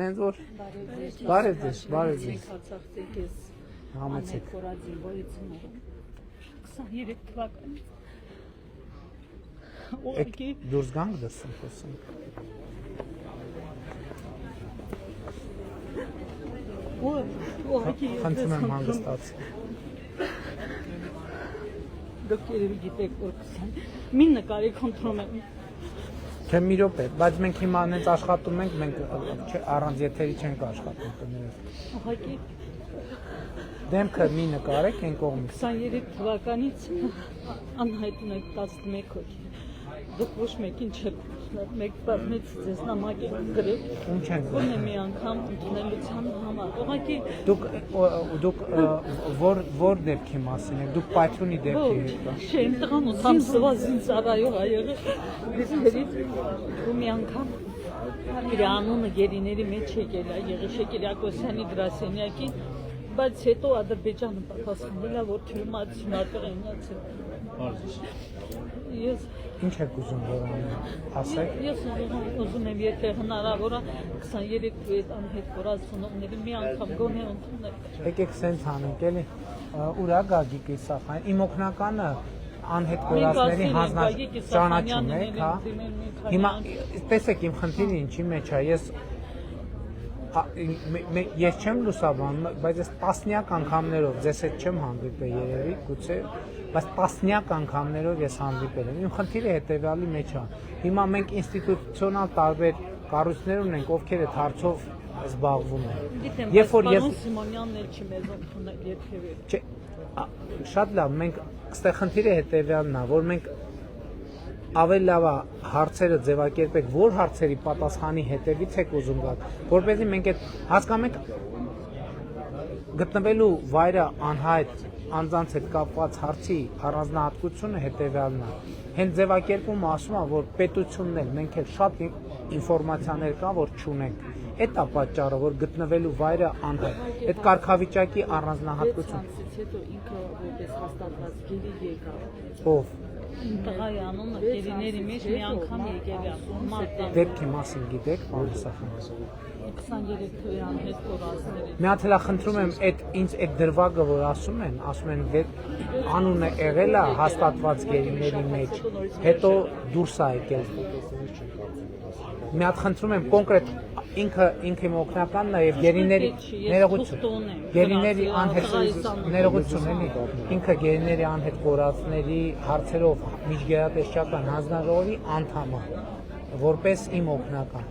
Որ բարև ձեզ, բարև ձեզ։ Համեցեք խորաձին բոյցնորում 23 թվականից ուղղակի դուրս գանք դրսում խոսենք։ ուղղակի Խնդրում եմ հանգստացեք։ դուք երևի գիտեք որ 20 մի նկարի խնդրում եմ Չէ մի րոպե, բայց մենք հիմա այնց աշխատում ենք, մենք առանց եթերի չենք աշխատում կներեք։ ուղղակի Դեմքը մի նկարեք այն կողմից։ 23 թվականից անհայտ ունեք 11 հոգի։ Դուք ոչ մեկին չեք մեկ բառնից ձեզ նամակ եք գրել։ Ում չենք Ո՞րն է մի անգամ ընդունելության համար։ Ուղղակի դուք որ դեպքի մասին եք, դուք պայթյունի դեպքի եք։ Շեն տղան ու սամսվազին ծառայող ա եղել։ Դեսերից ու մի անգամ իր անունը գերիների մեջ եկել է Եղիշե Կիրակոսյանի գրասենյակին, բայց հետո Ադրբեջանը պատասխանել է, որ թյուրիմացի մարտեղենացել։ Ես Ինչ եք ուզում որ անեմ, ասեք։ Ես ուզում եմ եթե հնարավոր է 23 թվականից անհետ կորածությունների մի անգամ գոնե ընդունել։ Եկեք սենց անենք էլի։ Ուր է Գագիկ Իսախյան։ Իմ օգնականը անհետ կորածների հանձնարարություն եք, հա։ Հիմա տեսեք իմ խնդիրը ինչի մեջ է, ես չեմ լուսաբանում, բայց ես տասնյակ անգամներով ձեզ հետ չեմ հանդիպել երևի, գուցե, բայց տասնյակ անգամներով ես հանդիպել եմ։ Իմ խնդիրը հետևյալի մեջ է։ Հիմա մենք ինստիտուցիոնալ տարբեր կառույցներ ունենք, ովքեր այդ հարցով զբաղվում են։ Երբ որ ես Սիմոնյանն էլ չի մեզ ընդունել երբևէ։ Չէ, շատ լավ, մենք այստեղ խնդիրը հետևյալն է, որ մենք ավելի լավ է հարցերը ձևակերպեք, որ հարցերի պատասխանի հետևից եք ուզում գալ, որպեսզի մենք այդ հասկանում եք գտնվելու վայրը անհայտ անձանց հետ կապված հարցի առանձնահատկությունը հետևյալն է։ Հենց ձևակերպումը ասում է, որ պետությունն էլ մենք էլ շատ ինֆորմացիաներ կա, որ չունենք։ Այդ է պատճառը, որ գտնվելու վայրը անհայտ։ Այդ կարգավիճակի առանձնահատկություն։ Հետո ինքը որպես հաստատված գերի եկավ։ Ով Տղայի անունը գերիների մեջ մի անգամ եկել է մարտին։ դեպքի մասին գիտեք, պարոն Իսախյան։ 23 թվականի անհետ կորածների։ Մի հատ էլ խնդրում եմ, ինձ այդ դրվագը որ ասում են անունը եղել է հաստատված գերիների մեջ, հետո դուրս է եկել։ Մի հատ խնդրում եմ կոնկրետ ինքը իմ օգնականն է եւ գերիների ներողություն էլի ինքը գերիների անհետ կորածների հարցերով միջգերատեսչական հանձնաժողովի անդամ է որպես իմ օգնական